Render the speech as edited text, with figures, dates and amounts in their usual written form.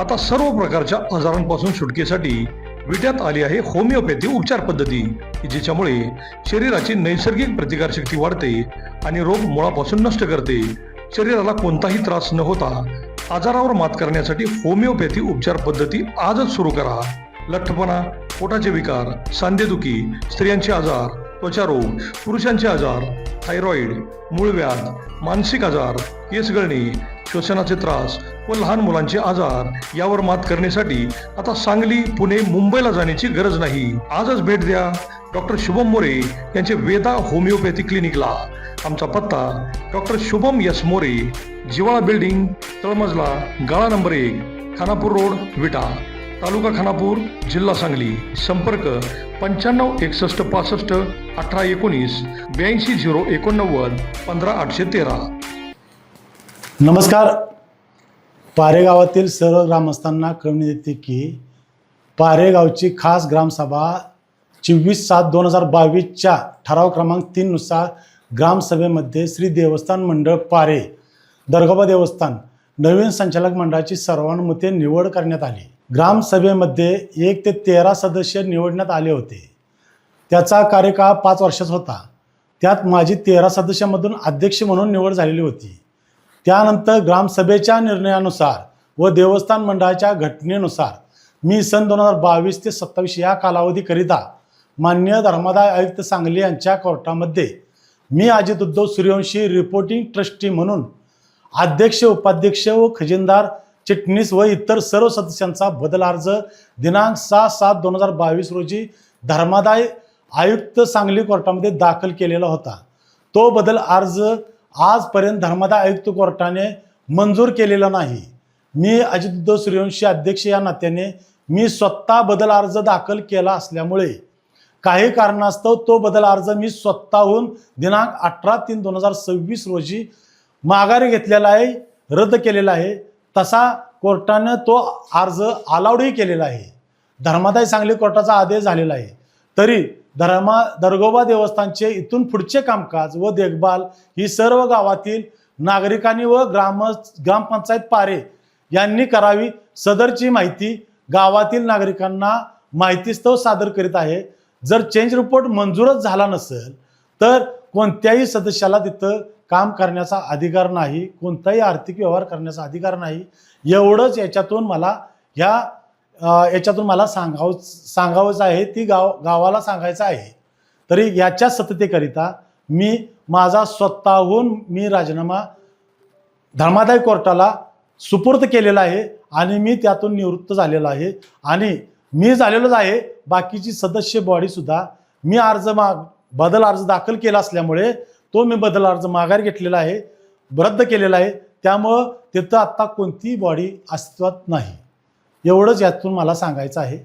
आता सर्व प्रकारच्या आजारांपासून सुटकेसाठी विट्यात आली आहे होमिओपॅथी उपचार पद्धती, जिच्यामुळे शरीराची नैसर्गिक प्रतिकारशक्ती वाढते आणि रोग मुळापासून नष्ट करते. शरीराला कोणताही त्रास न होता आजारावर मात करण्यासाठी होमिओपॅथी उपचार पद्धती आजच सुरू करा. लठ्ठपणा, पोटाचे विकार, सांधेदुखी, स्त्रियांचे आजार, त्वचारोग, पुरुषांचे आजार, थायरॉइड, मूळव्याध, मानसिक आजार, केस गळणे, श्वसनाचे त्रास व लहान मुलांचे आजार यावर मात करण्यासाठी आता सांगली, पुणे, मुंबईला जाण्याची गरज नाही. आजच भेट द्या डॉक्टर शुभम मोरे यांचे वेदा होमिओपॅथी क्लिनिकला. आमचा पत्ता डॉक्टर शुभम एस मोरे, जिवाळा बिल्डिंग, तळमजला, गाळा नंबर 1, खानापूर रोड, विटा, तालुका खानापूर, जिल्हा सांगली. संपर्क 95 61 65 18 19 82 089 15 813. नमस्कार. पारे गावातील सर्व ग्रामस्थांना कळवण्यात येते की पारे गावची खास ग्रामसभा 24/7/2022च्या ठराव क्रमांक 3 नुसार ग्रामसभेमध्ये श्री देवस्थान मंडळ पारे दर्गोबा देवस्थान नवीन संचालक मंडळाची सर्वानुमते निवड करण्यात आली. ग्रामसभेमध्ये 1 ते 13 सदस्य निवडण्यात आले होते. त्याचा कार्यकाळ 5 वर्षाचा होता. त्यात माझी 13 सदस्यांमधून अध्यक्ष म्हणून निवड झालेली होती. त्यानंतर ग्रामसभेच्या निर्णयानुसार व देवस्थान मंडळाच्या घटनेनुसार मी सन 2022 ते 27 या कालावधीकरिता मान्य धर्मादाय आयुक्त सांगली यांच्या कोर्टामध्ये मी अजित उद्धव सूर्यवंशी रिपोर्टिंग ट्रस्टी म्हणून अध्यक्ष, उपाध्यक्ष व खजिनदार, चिटणीस व इतर सर्व सदस्यांचा बदल अर्ज दिनांक 6/7/2022 रोजी धर्मादाय आयुक्त सांगली कोर्टामध्ये दाखल केलेला होता. तो बदल अर्ज आजपर्यंत धर्मादाय आयुक्त कोर्टाने मंजूर केलेला नाही. मी अजित उद्धव सूर्यवंशी अध्यक्ष या नात्याने मी स्वतः बदल अर्ज दाखल केला असल्यामुळे काही कारणास्तव तो बदल अर्ज मी स्वतःहून दिनांक 18/3/2026 रोजी माघारी घेतलेला आहे, रद्द केलेला आहे. तसा कोर्टाने तो अर्ज अलाउडही केलेला आहे. धर्मादाय सांगली कोर्टाचा आदेश झालेला आहे. तरी दर्गोबा देवस्थानचे इथून पुढचे कामकाज व देखभाल ही सर्व गावातील नागरिकांनी व ग्रामपंचायत पारे यांनी करावी. सदरची माहिती गावातील नागरिकांना माहितीस्तव सादर करीत आहे. जर चेंज रिपोर्ट मंजूरच झाला नसेल तर कोणत्याही सदस्याला तिथं काम करण्याचा अधिकार नाही, कोणताही आर्थिक व्यवहार करण्याचा अधिकार नाही. एवढंच याच्यातून मला सांगावंच आहे, ती गावाला सांगायचं आहे. तरी याच्या सततेकरिता मी माझा स्वतःहून राजीनामा धर्मादाय कोर्टाला सुपूर्द केलेला आहे आणि मी त्यातून निवृत्त झालेला आहे. आणि मी झालेलोच आहे. बाकीची सदस्य बॉडीसुद्धा मी बदल अर्ज दाखल केला असल्यामुळे तो मी बदल अर्ज माघार घेतलेला आहे, रद्द केलेला आहे. त्यामुळं तिथं आत्ता कोणतीही बॉडी अस्तित्वात नाही. एवढंच यातून मला सांगायचं आहे.